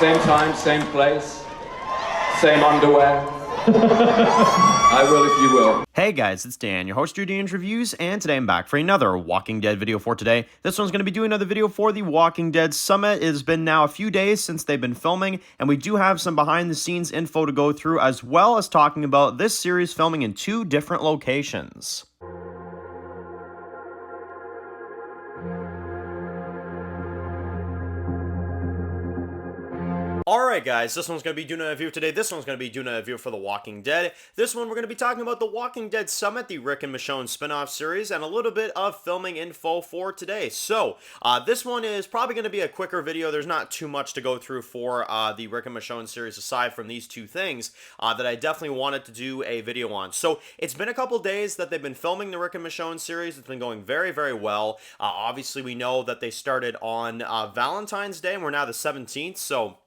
Same time, same place, same underwear. I will if you will. Hey guys, it's Dan, your host of Dan's Reviews, and today I'm back for another Walking Dead video for today. This one's going to be doing another video for the Walking Dead Summit. It has been now a few days since they've been filming, and we do have some behind-the-scenes info to go through, as well as talking about this series filming in 2 different locations. Alright guys, this one's going to be doing a review today. This one's going to be doing a review for The Walking Dead. This one we're going to be talking about The Walking Dead Summit, the Rick and Michonne spin-off series, and a little bit of filming info for today. So, this one is probably going to be a quicker video. There's not too much to go through for the Rick and Michonne series aside from these 2 things that I definitely wanted to do a video on. So, it's been a couple days that they've been filming the Rick and Michonne series. It's been going very, very well. Obviously, we know that they started on Valentine's Day, and we're now the 17th, so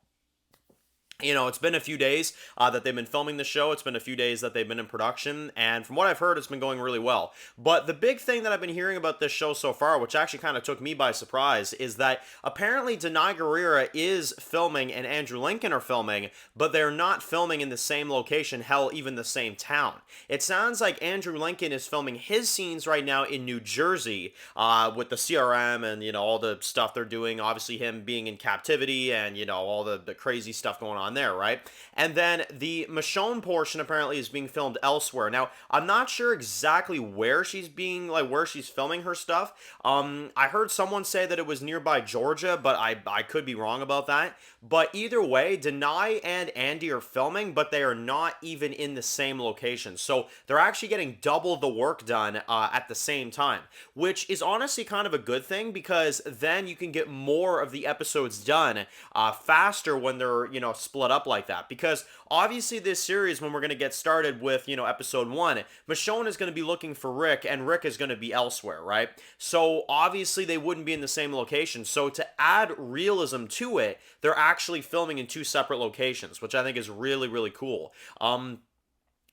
you know, it's been a few days that they've been filming the show. It's been a few days that they've been in production, and from what I've heard, it's been going really well. But the big thing that I've been hearing about this show so far, which actually kind of took me by surprise, is that apparently Denai Guerrera is filming and Andrew Lincoln are filming, but they're not filming in the same location, hell, even the same town. It sounds like Andrew Lincoln is filming his scenes right now in New Jersey with the CRM and, you know, all the stuff they're doing. Obviously, him being in captivity and, you know, all the crazy stuff going on there, right? And then the Michonne portion apparently is being filmed elsewhere. Now, I'm not sure exactly where she's being, like, where she's filming her stuff. I heard someone say that it was nearby Georgia, but I could be wrong about that. But either way, Denai and Andy are filming, but they are not even in the same location. So they're actually getting double the work done at the same time, which is honestly kind of a good thing, because then you can get more of the episodes done faster when they're, you know, split up like that. Because obviously this series, when we're going to get started with, you know, episode 1, Michonne is going to be looking for Rick, and Rick is going to be elsewhere, right? So obviously they wouldn't be in the same location. So to add realism to it, they're actually filming in 2 separate locations, which I think is really, really cool.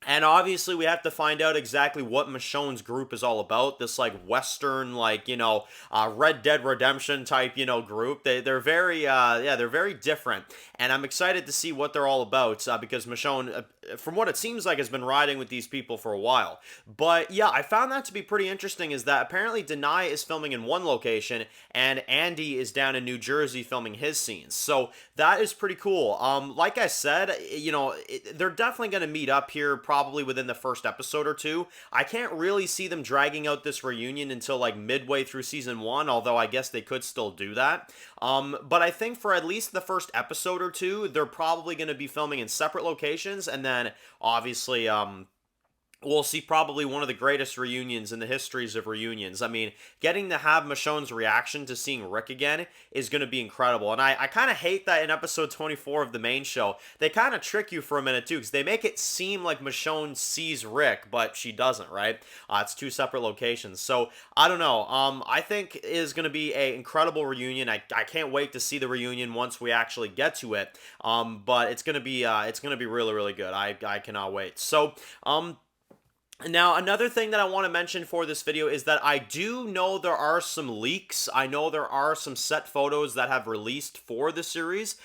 And obviously, we have to find out exactly what Michonne's group is all about. This, like, Western, like, you know, Red Dead Redemption type, you know, group. They're very, yeah, they're very different. And I'm excited to see what they're all about, because Michonne, from what it seems like, has been riding with these people for a while. But, yeah, I found that to be pretty interesting, is that apparently Denai is filming in one location, and Andy is down in New Jersey filming his scenes. So, that is pretty cool. Like I said, you know, they're definitely going to meet up here probably within the first episode or 2. I can't really see them dragging out this reunion until like midway through season 1, although I guess they could still do that. But I think for at least the first episode or 2, they're probably going to be filming in separate locations, and then obviously we'll see probably one of the greatest reunions in the histories of reunions. I mean, getting to have Michonne's reaction to seeing Rick again is going to be incredible. And I kind of hate that in episode 24 of the main show, they kind of trick you for a minute too, because they make it seem like Michonne sees Rick, but she doesn't, right? It's 2 separate locations. So, I don't know. I think it is going to be an incredible reunion. I can't wait to see the reunion once we actually get to it. But it's going to be really, really good. I cannot wait. So, now, another thing that I want to mention for this video is that I do know there are some leaks. I know there are some set photos that have released for the series,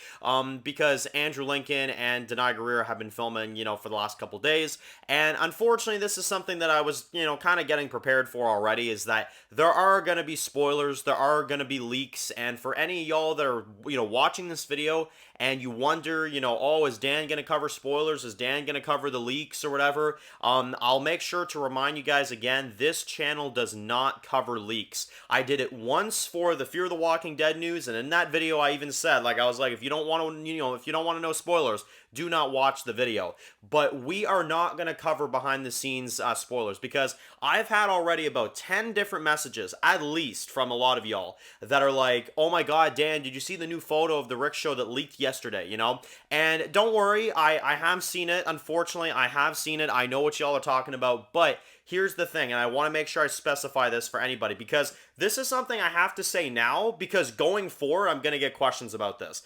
because Andrew Lincoln and Denai Guerrera have been filming, you know, for the last couple days. And unfortunately, this is something that I was, you know, kind of getting prepared for already, is that there are going to be spoilers, there are going to be leaks, and for any of y'all that are, you know, watching this video and you wonder, you know, oh, is Dan going to cover spoilers? Is Dan going to cover the leaks or whatever? I'll make sure to remind you guys again, this channel does not cover leaks. I did it once for the Fear the Walking Dead news, and in that video I even said, like, I was like, if you don't want to, you know, if you don't want to know spoilers, do not watch the video. But we are not going to cover behind the scenes spoilers, because I've had already about 10 different messages, at least, from a lot of y'all that are like, oh my god, Dan, did you see the new photo of the Rick show that leaked yesterday, you know? And don't worry, I have seen it. Unfortunately, I have seen it. I know what y'all are talking about, but here's the thing, and I want to make sure I specify this for anybody, because this is something I have to say now, because going forward, I'm going to get questions about this.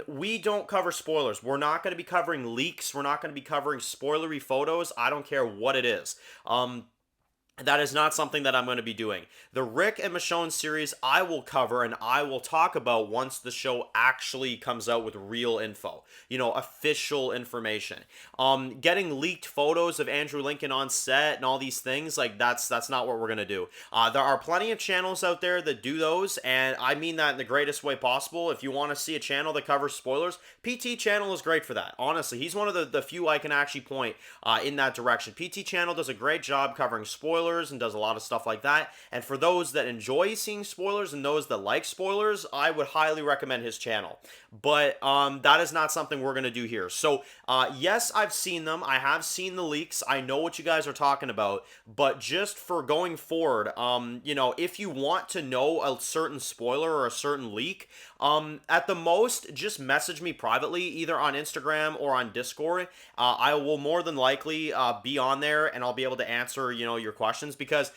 We don't cover spoilers. We're not going to be covering leaks. We're not going to be covering spoilery photos. I don't care what it is. That is not something that I'm going to be doing. The Rick and Michonne series I will cover and I will talk about once the show actually comes out with real info, official information. Getting leaked photos of Andrew Lincoln on set and all these things, like that's not what we're going to do. There are plenty of channels out there that do those, and I mean that in the greatest way possible. If you want to see a channel that covers spoilers, PT Channel is great for that. Honestly, he's one of the few I can actually point in that direction. PT Channel does a great job covering spoilers and does a lot of stuff like that. And for those that enjoy seeing spoilers and those that like spoilers, I would highly recommend his channel. But that is not something we're going to do here. So yes, I've seen them. I have seen the leaks. I know what you guys are talking about. But just for going forward, if you want to know a certain spoiler or a certain leak, at the most, just message me privately, either on Instagram or on Discord. I will more than likely be on there, and I'll be able to answer, your questions, because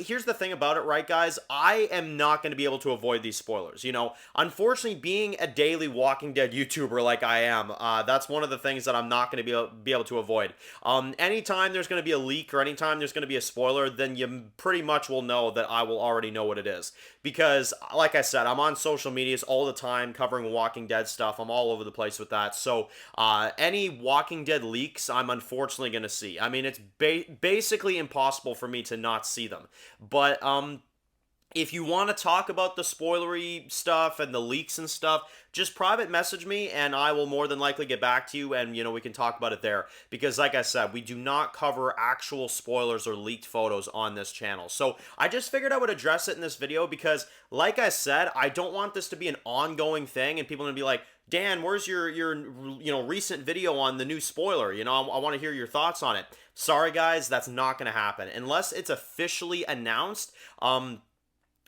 here's the thing about it, right, guys? I am not going to be able to avoid these spoilers. Unfortunately, being a daily Walking Dead YouTuber like I am, that's one of the things that I'm not going to be able to avoid. Anytime there's going to be a leak or anytime there's going to be a spoiler, then you pretty much will know that I will already know what it is. Because, like I said, I'm on social medias all the time covering Walking Dead stuff. I'm all over the place with that. So any Walking Dead leaks, I'm unfortunately going to see. I mean, it's basically impossible for me to not see them. But if you want to talk about the spoilery stuff and the leaks and stuff, just private message me and I will more than likely get back to you, and we can talk about it there. Because like I said, we do not cover actual spoilers or leaked photos on this channel. So I just figured I would address it in this video because, like I said, I don't want this to be an ongoing thing and people are going to be like, Dan, where's your recent video on the new spoiler? I want to hear your thoughts on it. Sorry guys, that's not going to happen unless it's officially announced.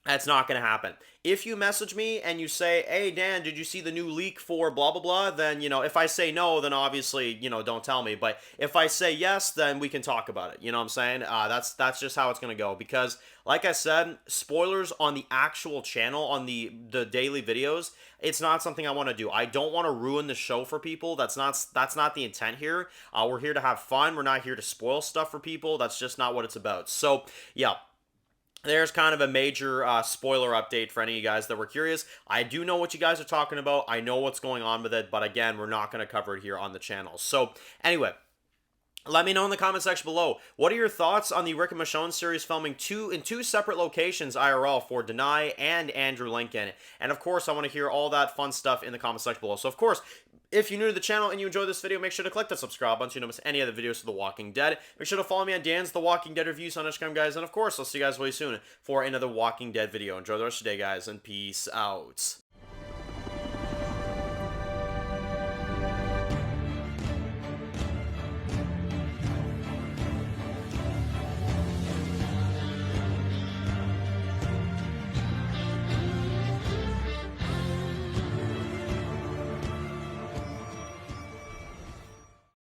That's not going to happen. If you message me and you say, hey, Dan, did you see the new leak for blah, blah, blah? Then, if I say no, then obviously, don't tell me. But if I say yes, then we can talk about it. You know what I'm saying? That's just how it's going to go. Because, like I said, spoilers on the actual channel, on the daily videos, it's not something I want to do. I don't want to ruin the show for people. That's not the intent here. We're here to have fun. We're not here to spoil stuff for people. That's just not what it's about. So, yeah. There's kind of a major spoiler update for any of you guys that were curious. I do know what you guys are talking about. I know what's going on with it, but again, we're not going to cover it here on the channel. So anyway, let me know in the comment section below. What are your thoughts on the Rick and Michonne series filming in two separate locations IRL for Denai and Andrew Lincoln? And of course, I want to hear all that fun stuff in the comment section below. So of course, if you're new to the channel and you enjoyed this video, make sure to click that subscribe button so you don't miss any other videos of The Walking Dead. Make sure to follow me on Dan's The Walking Dead Reviews on Instagram, guys. And of course, I'll see you guys really soon for another Walking Dead video. Enjoy the rest of your day, guys, and peace out.